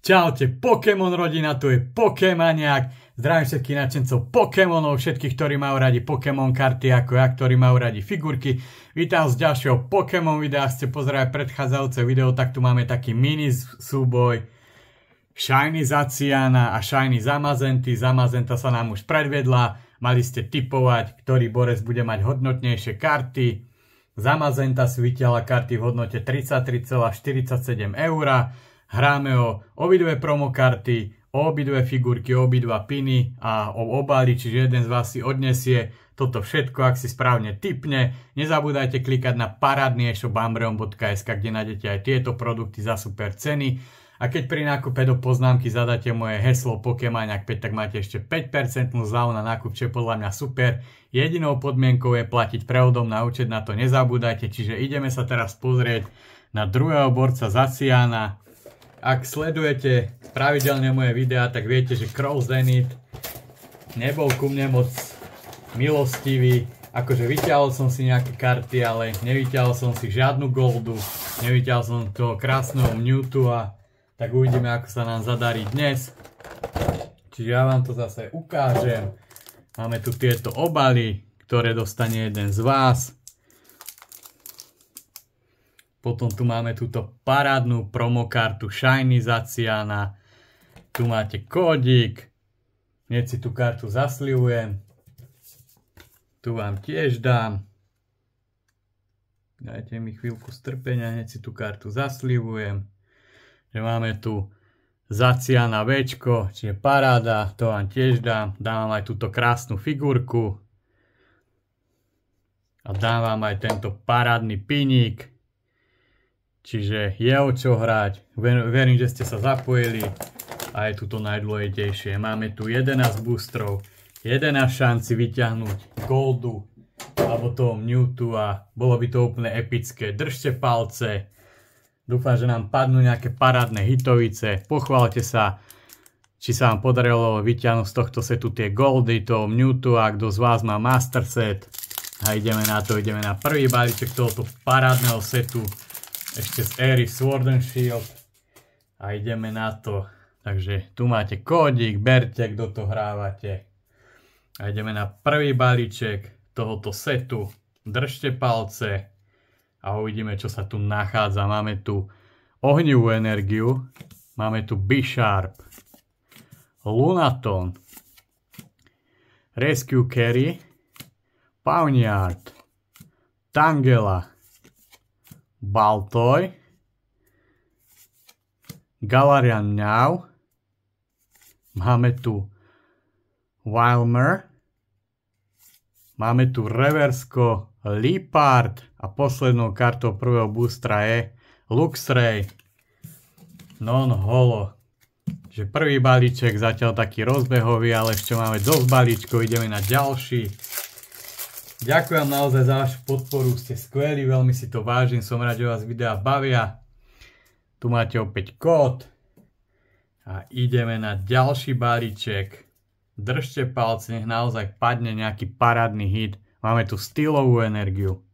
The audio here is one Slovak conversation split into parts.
Čaute, Pokémon rodina, tu je Pokémaniak. Zdravím všetkých nadšencov Pokémonov, všetkých, ktorí majú radi Pokémon karty, ako ja, ktorí majú radi figurky. Vítam z ďalšieho Pokémon videa, ste pozerali predchádzajúce video, tak tu máme taký mini súboj Shiny Zaciana a Shiny Zamazenty. Zamazenta sa nám už predvedla, mali ste tipovať, ktorý borec bude mať hodnotnejšie karty. Zamazenta si vytiahla karty v hodnote 33,47 €. Hráme o obidve promokarty, o obidve figurky, o obidva piny a o obali, čiže jeden z vás si odnesie toto všetko, ak si správne tipne. Nezabúdajte klikať na parádny e-shop ambreon.sk, kde nájdete aj tieto produkty za super ceny. A keď pri nákupe do poznámky zadáte moje heslo Pokémaniak 5, tak máte ešte 5% zľavu na nákup, čo je podľa mňa super. Jedinou podmienkou je platiť prevodom na účet, na to nezabúdajte. Čiže ideme sa teraz pozrieť na druhého borca Zaciana. Ak sledujete pravidelne moje videá, tak viete, že Crow Zenith nebol ku mne moc milostivý. Akože vyťahol som si nejaké karty, ale nevyťahol som si žiadnu goldu. Nevyťahol som toho krásneho Mewtwo, tak uvidíme, ako sa nám zadarí dnes. Čiže ja vám to zase ukážem. Máme tu tieto obaly, ktoré dostane jeden z vás. Potom tu máme túto parádnu promokartu Shiny Zaciana. Tu máte kódik. Hneď si tú kartu zaslivujem. Tu vám tiež dám. Dajte mi chvíľku strpenia, hneď si tú kartu zaslivujem. Že máme tu Zaciana Včko, čiže paráda, to vám tiež dám. Dám vám aj túto krásnu figurku. A dám vám aj tento parádny piník. Čiže je o čo hrať. Verím, že ste sa zapojili. A je tu to najdôležitejšie. Máme tu 11 boostrov. 11 šanci vyťahnuť goldu alebo toho Mewtwo a bolo by to úplne epické. Držte palce. Dúfam, že nám padnú nejaké parádne hitovice. Pochválte sa, či sa vám podarilo vyťahnuť z tohto setu tie goldy, toho Mewtwo, a kto z vás má master set. A ideme na to, ideme na prvý balíček tohoto parádneho setu. Ešte z éry Sword and Shield. A ideme na to. Takže tu máte kódik, berte, kto to hrávate. A ideme na prvý balíček tohoto setu. Držte palce a uvidíme, čo sa tu nachádza. Máme tu ohnivú energiu. Máme tu Bisharp, Lunaton, Rescue Carry, Pawniard, Tangela, Baltoy, Galarian Meow, máme tu Wilmer, máme tu Reversko, Liepard a poslednou kartou prvého boostra je Luxray Non-Holo. Že prvý balíček zatiaľ taký rozbehový, ale ešte máme dosť balíčkov, ideme na ďalší. Ďakujem naozaj za vašu podporu, ste skvelí, veľmi si to vážim, som rád, že vás videá bavia. Tu máte opäť kód. A ideme na ďalší balíček. Držte palce, nech naozaj padne nejaký parádny hit. Máme tu stylovú energiu.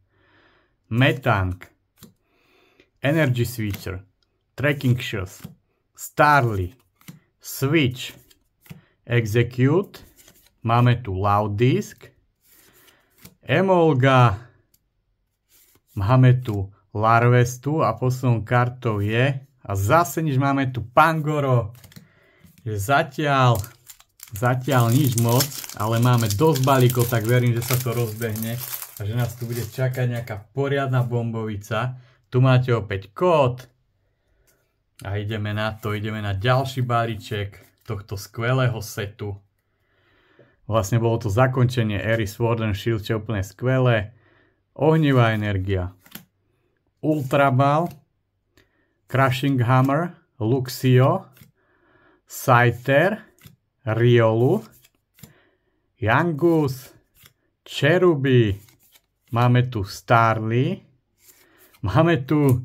Metank, Energy Switcher, Tracking Shoes, Starly, Switch, Execute, máme tu Loud Disk, Emolga, máme tu Larvestu a poslednou kartou je, a zase nič, máme tu Pangoro, že zatiaľ nič moc, ale máme dosť balíkov, tak verím, že sa to rozbehne a že nás tu bude čakať nejaká poriadna bombovica. Tu máte opäť kód a ideme na to, ideme na ďalší balíček tohto skvelého setu. Vlastne bolo to zakončenie éry Sword and Shield, čo je úplne skvelé. Ohnivá energia. Ultra Ball, Crushing Hammer, Luxio, Scyther, Riolu, Yangus, Cherubi, máme tu Starly, máme tu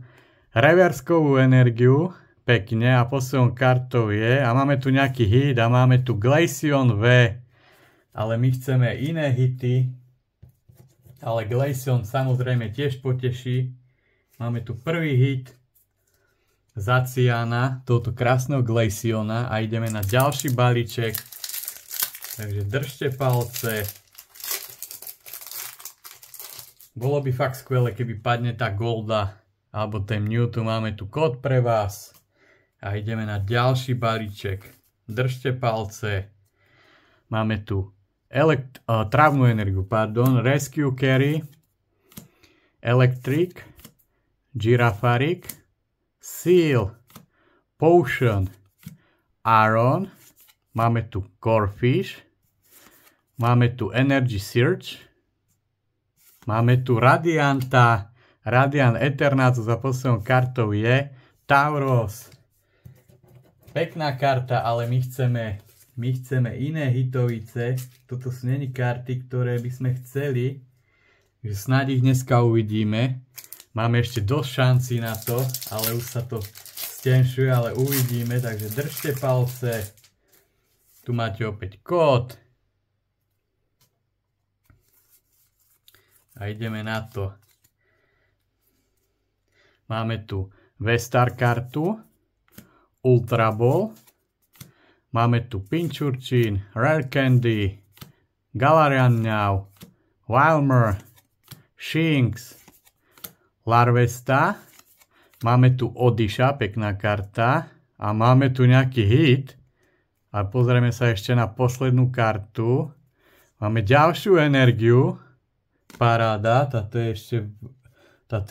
reverskovú energiu, pekne, a poslednou kartou je, a máme tu nejaký hit, a máme tu Glaceon V. Ale my chceme iné hity, ale Glaceon samozrejme tiež poteší. Máme tu prvý hit Zaciana, tohoto krásneho Glaciona a ideme na ďalší balíček. Takže držte palce. Bolo by fakt skvelé, keby padne tá Golda alebo ten Mewtwo. Máme tu kód pre vás. A ideme na ďalší balíček. Držte palce. Máme tu trávnu energiu, Rescue Carry, Electric, Girafarik, Seal, Potion, Aron, máme tu Corphish, máme tu Energy Search, máme tu Radianta, Radiant Eternatus za poslednou kartou je Tauros. Pekná karta, ale my chceme iné hitovice. Toto sú není karty, ktoré by sme chceli. Takže snáď ich dneska uvidíme. Máme ešte dosť šancí na to, ale už sa to stenšuje, ale uvidíme. Takže držte palce. Tu máte opäť kód. A ideme na to. Máme tu V-Star kartu. Ultra Ball. Máme tu Pinchurchin, Rare Candy, Galarian Meow, Wilmer, Shinx, Larvesta. Máme tu Odisha, pekná karta. A máme tu nejaký hit. A pozrieme sa ešte na poslednú kartu. Máme ďalšiu energiu. Paráda, táto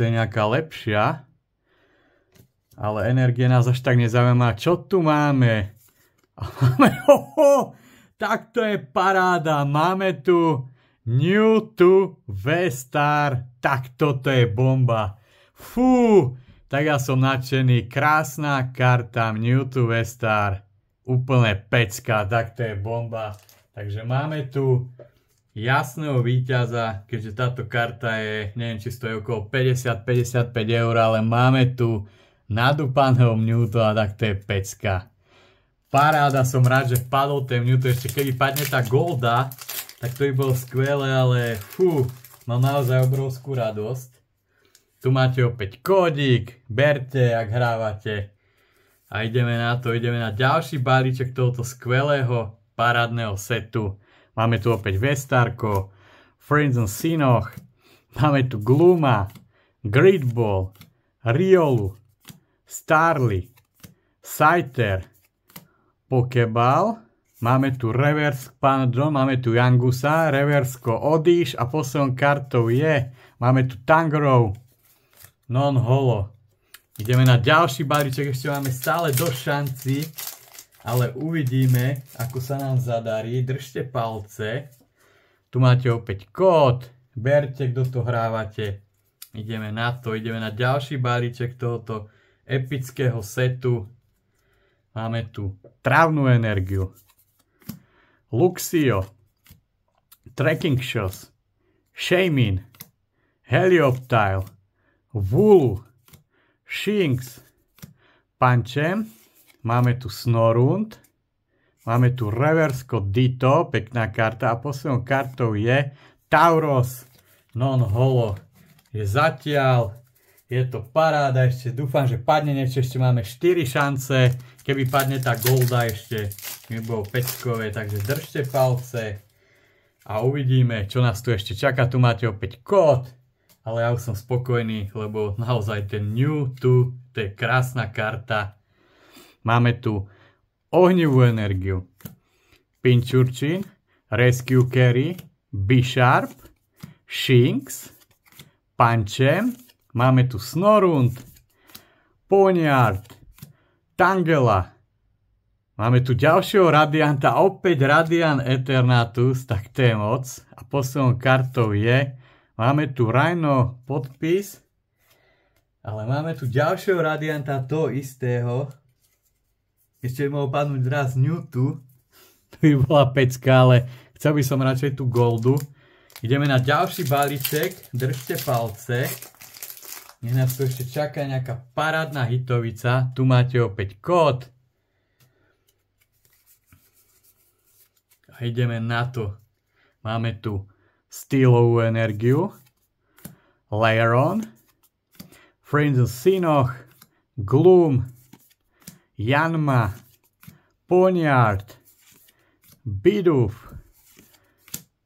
je nejaká lepšia. Ale energie nás až tak nezaujíma. Čo tu máme? Tak to je paráda. Máme tu Mewtwo V-Star. Tak toto je bomba. Fú, tak ja som nadšený. Krásna karta Mewtwo V-Star. Úplne pecka. Tak to je bomba. Takže máme tu jasného víťaza, keďže táto karta je, neviem, či stojí okolo 50-55 eur, ale máme tu nadúpaného Mewtwo a tak to je pecka. Paráda, som rád, že padol ten Mewtwo. Ešte keby padne tá Golda, tak to by bolo skvelé, ale fú, mám naozaj obrovskú radosť. Tu máte opäť kódik, berte, ak hrávate. A ideme na to, ideme na ďalší balíček tohoto skvelého parádneho setu. Máme tu opäť V-Starko, Frozen Sinoch, máme tu Gluma, Great Ball, Riolu, Starly, Scyther, Pokéball, máme tu Reverse Panadron, máme tu Yangusa, Reversko Odish a poslednou kartou je, máme tu Tangrowth, Non-Holo. Ideme na ďalší balíček, ešte máme stále dosť šancí, ale uvidíme, ako sa nám zadarí. Držte palce. Tu máte opäť kód, berte, kto to hrávate. Ideme na to, ideme na ďalší balíček tohoto epického setu. Máme tu trávnu energiu, Luxio, Trekking Shoes, Shaymin, Helioptile, Wooloo, Shinx, Pancham, máme tu Snorunt, máme tu Reversko Ditto, pekná karta a poslednou kartou je Tauros Non-Holo. Je zatiaľ, je to paráda, ešte dúfam, že padne niečo, ešte máme 4 šance, keby padne tá Golda ešte, by bolo peckové, takže držte palce a uvidíme, čo nás tu ešte čaká. Tu máte opäť kód, ale ja už som spokojný, lebo naozaj ten Mewtwo, to je krásna karta. Máme tu ohnivú energiu, Pinchurchin, Rescue Carry, Bisharp, Shinx, Pancham, máme tu Snorunt, Ponyard, Tangela, máme tu ďalšieho Radianta, opäť Radiant Eternatus, tak to je moc. A poslednou kartou je, máme tu Rhino podpis, ale máme tu ďalšieho Radianta, toho istého. Ešte by mohol padnúť raz Mewtwo, to by bola pecka, ale chcel by som radšej tú Goldu. Ideme na ďalší balíček, držte palce. Nech nás tu ešte čaká nejaká parádna hitovica. Tu máte opäť kód. A ideme na to. Máme tu Steelovú energiu, Lairon, Frozen Sinoch, Gloom, Yanma, Poniard, Bidoof,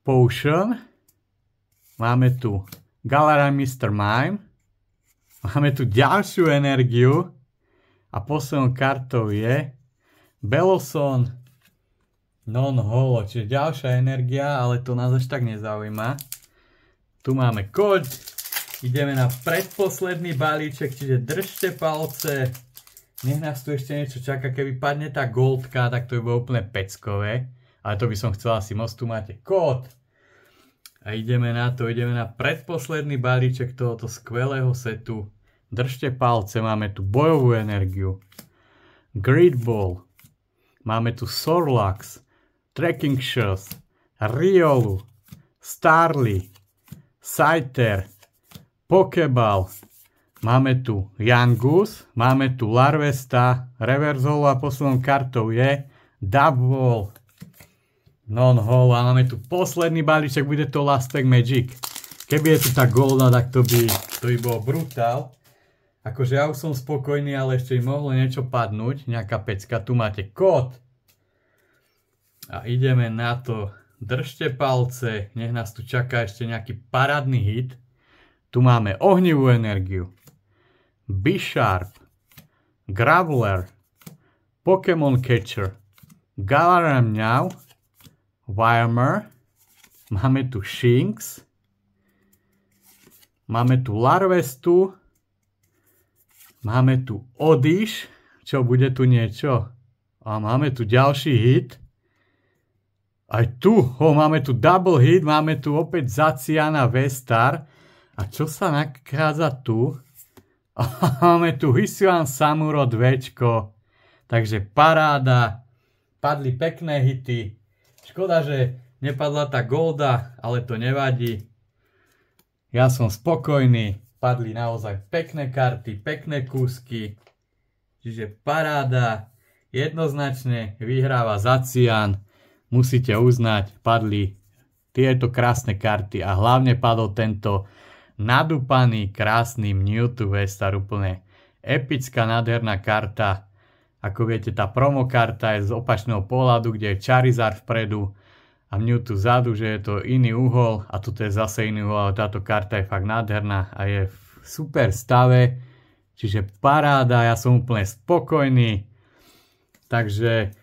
Potion, máme tu Galarian Mr. Mime, máme tu ďalšiu energiu a poslednou kartou je Beloson Non-Holo, čiže ďalšia energia, ale to nás až tak nezaujíma. Tu máme kód, ideme na predposledný balíček, čiže držte palce. Nech nás tu ešte niečo čaká, keby padne tá goldka, tak to by bolo úplne peckové. Ale to by som chcel asi moc, tu máte kód. A ideme na to, ideme na predposledný balíček tohoto skvelého setu. Držte palce, máme tu bojovú energiu. Great Ball. Máme tu Sorlax, Trekking Shoes, Riolu, Starly, Scyther, Pokeball. Máme tu Yangus, máme tu Larvesta, Reverse Holo a poslednou kartou je Dubwall, Non-Holo a máme tu posledný balíček, bude to Last Pack Magic. Keby je tu tá golda, tak to by bolo brutál. Akože ja už som spokojný, ale ešte by mohlo niečo padnúť, nejaká pecka. Tu máte kód. A ideme na to. Držte palce, nech nás tu čaká ešte nejaký parádny hit. Tu máme ohnivú energiu. Bisharp, Graveler, Pokémon Catcher, Galarian Meow, Wyrmer, máme tu Shinx, máme tu Larvestu, máme tu Oddish, čo bude tu niečo? A máme tu ďalší hit. Aj tu, máme tu double hit, máme tu opäť Zaciana V-Star. A čo sa nachádza tu? Máme tu Hisuian Samuro 2. Takže paráda. Padli pekné hity. Škoda, že nepadla tá golda, ale to nevadí. Ja som spokojný. Padli naozaj pekné karty, pekné kúsky. Čiže paráda. Jednoznačne vyhráva Zacian. Musíte uznať, padli tieto krásne karty a hlavne padol tento nadúpaný, krásny Mewtwo V-Star, úplne epická, nádherná karta. Ako viete, tá promokarta je z opačného pohľadu, kde je Charizard vpredu a Mewtwo vzadu, že je to iný uhol a toto je zase iný uhol, ale táto karta je fakt nádherná a je v super stave. Čiže paráda, ja som úplne spokojný. Takže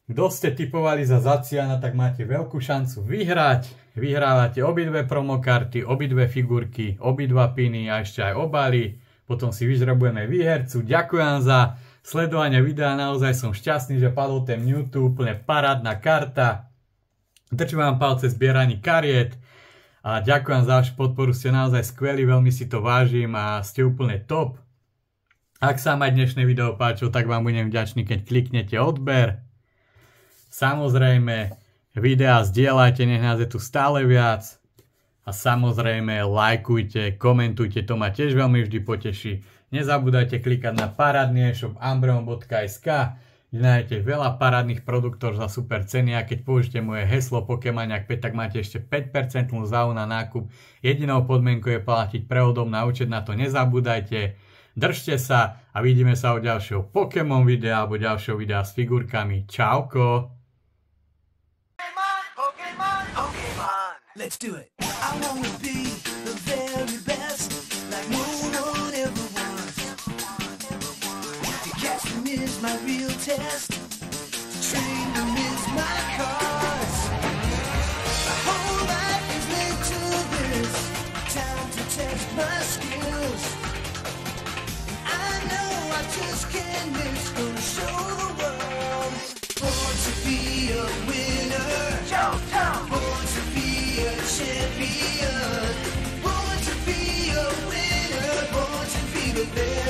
kto ste tipovali za Zaciana, tak máte veľkú šancu vyhrať. Vyhrávate obidve promokarty, obidve figurky, obidva piny a ešte aj obaly. Potom si vyžrebujeme výhercu. Ďakujem za sledovanie videa, naozaj som šťastný, že padol ten Mewtwo, úplne parádna karta. Držím vám palce zbieraní kariet a ďakujem za vašu podporu, ste naozaj skvelí, veľmi si to vážim a ste úplne top. Ak sa vám aj dnešné video páčilo, tak vám budem vďačný, keď kliknete odber. Samozrejme, videá zdieľajte, nech nás je tu stále viac. A samozrejme, lajkujte, komentujte, to ma tiež veľmi vždy poteší. Nezabúdajte klikať na parádny e-shop ambreon.sk, kde nájdete veľa parádnych produktov za super ceny a keď použijete moje heslo Pokemaniak 5, tak máte ešte 5% zľavu na nákup. Jedinou podmienkou je platiť prevodom na účet, na to nezabúdajte. Držte sa a vidíme sa u ďalšieho Pokémon videa alebo ďalšieho videa s figurkami. Čauko! Let's do it. I wanna be the very best, like no one ever was. To catch them is my real test, to train them is my cause. My whole life is linked to this, time to test my skills. And I know I just can't miss, gonna show the world. Born to be a winner, born to be a champion, born to be a winner, born to be the best.